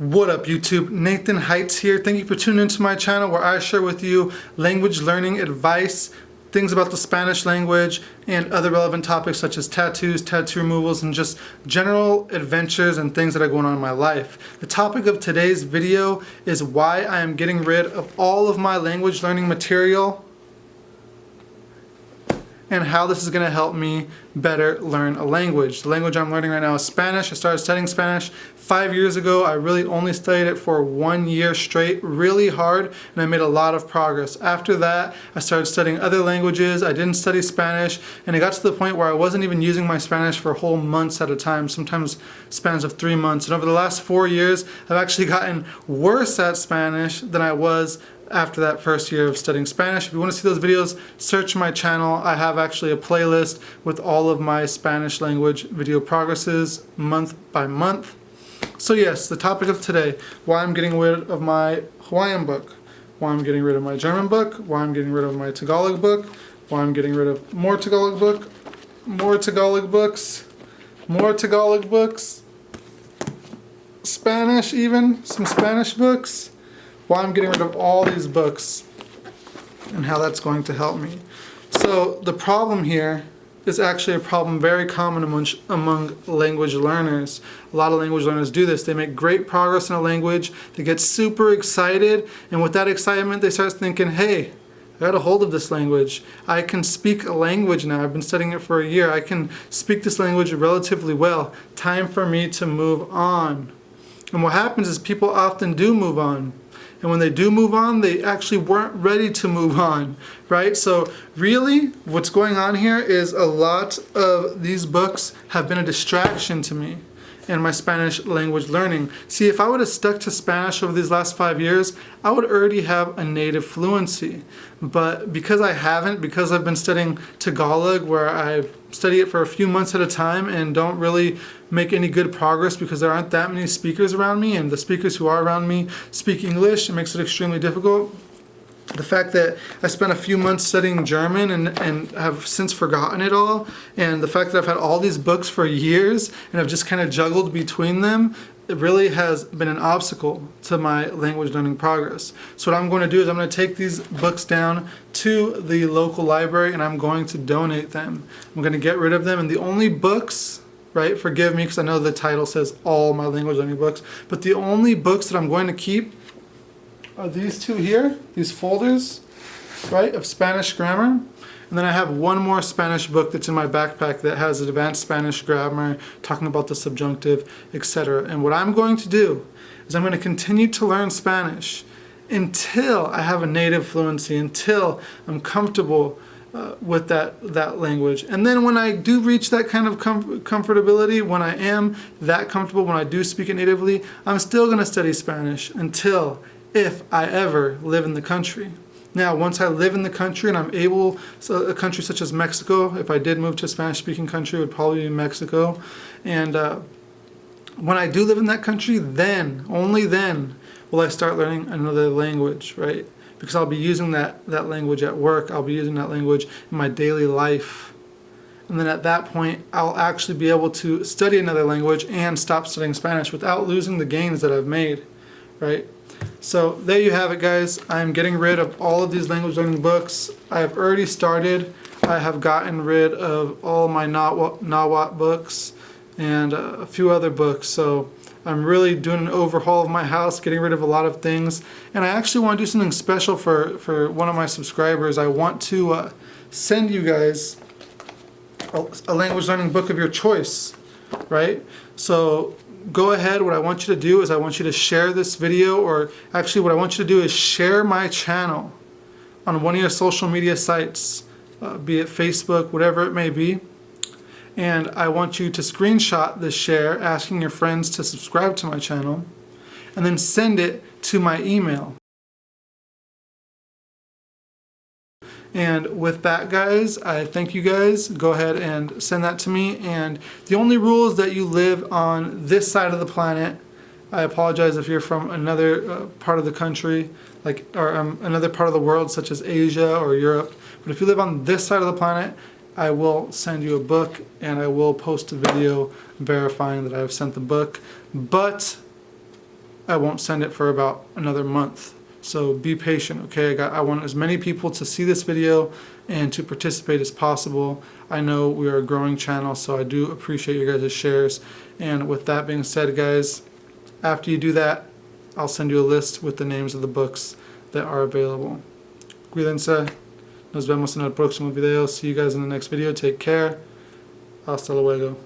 What up YouTube, Nathan Heightz here. Thank you for tuning into my channel where I share with you language learning advice, things about the Spanish language, and other relevant topics such as tattoos, tattoo removals, and just general adventures and things that are going on in my life. The topic of today's video is why I am getting rid of all of my language learning material and how this is going to help me better learn a language. The language I'm learning right now is Spanish. I started studying Spanish 5 years ago. I really only studied it for 1 year straight, really hard, and I made a lot of progress. After that, I started studying other languages. I didn't study Spanish, and it got to the point where I wasn't even using my Spanish for whole months at a time, sometimes spans of 3 months. And over the last 4 years, I've actually gotten worse at Spanish than I was after that first year of studying Spanish. If you want to see those videos, search my channel. I have actually a playlist with all of my Spanish language video progresses month by month. So yes, the topic of today, why I'm getting rid of my Hawaiian book, why I'm getting rid of my German book, why I'm getting rid of my Tagalog book, why I'm getting rid of more Tagalog book, more Tagalog books, more Tagalog books, Spanish even, some Spanish books, why I'm getting rid of all these books and how that's going to help me. So the problem here is actually a problem very common among language learners. A lot of language learners do this. They make great progress in a language, they get super excited, and with that excitement they start thinking, hey, I got a hold of this language. I can speak a language now. I've been studying it for a year. I can speak this language relatively well. Time for me to move on. And what happens is people often do move on. And when they do move on, they actually weren't ready to move on, right? So really, what's going on here is a lot of these books have been a distraction to me in my Spanish language learning. See, if I would have stuck to Spanish over these last 5 years, I would already have a native fluency. But because I haven't, because I've been studying Tagalog, where I study it for a few months at a time and don't really make any good progress because there aren't that many speakers around me, and the speakers who are around me speak English, it makes it extremely difficult. The fact that I spent a few months studying German and have since forgotten it all, and the fact that I've had all these books for years and I've just kind of juggled between them, it really has been an obstacle to my language learning progress. So what I'm going to do is I'm going to take these books down to the local library and I'm going to donate them. I'm going to get rid of them, and the only books, right, forgive me because I know the title says all my language learning books, but the only books that I'm going to keep are these two here, these folders, right, of Spanish grammar. And then I have one more Spanish book that's in my backpack that has advanced Spanish grammar, talking about the subjunctive, etc. And what I'm going to do is I'm going to continue to learn Spanish until I have a native fluency, until I'm comfortable with that language. And then when I do reach that kind of comfortability, when I am that comfortable, when I do speak it natively, I'm still going to study Spanish until, if I ever live in the country. Now, once I live in the country and I'm able, so a country such as Mexico, if I did move to a Spanish-speaking country, it would probably be Mexico. And when I do live in that country, then, only then, will I start learning another language, right? Because I'll be using that language at work, I'll be using that language in my daily life. And then at that point, I'll actually be able to study another language and stop studying Spanish without losing the gains that I've made, right? So there you have it, guys. I'm getting rid of all of these language learning books. I have already started. I have gotten rid of all my Nahuatl books and a few other books. So I'm really doing an overhaul of my house, getting rid of a lot of things. And I actually want to do something special for one of my subscribers. I want to send you guys a language learning book of your choice, right? So go ahead. What I want you to do is I want you to share this video, or actually what I want you to do is share my channel on one of your social media sites, be it Facebook, whatever it may be. And I want you to screenshot this share, asking your friends to subscribe to my channel, and then send it to my email. And with that, guys, I thank you guys. Go ahead and send that to me. And the only rule is that you live on this side of the planet. I apologize if you're from another part of the country, or another part of the world, such as Asia or Europe. But if you live on this side of the planet, I will send you a book, and I will post a video verifying that I've sent the book. But I won't send it for about another month. So be patient, okay? I want as many people to see this video and to participate as possible. I know we are a growing channel, so I do appreciate your guys' shares. And with that being said, guys, after you do that, I'll send you a list with the names of the books that are available. Cuídense. Nos vemos en el próximo video. See you guys in the next video. Take care. Hasta luego.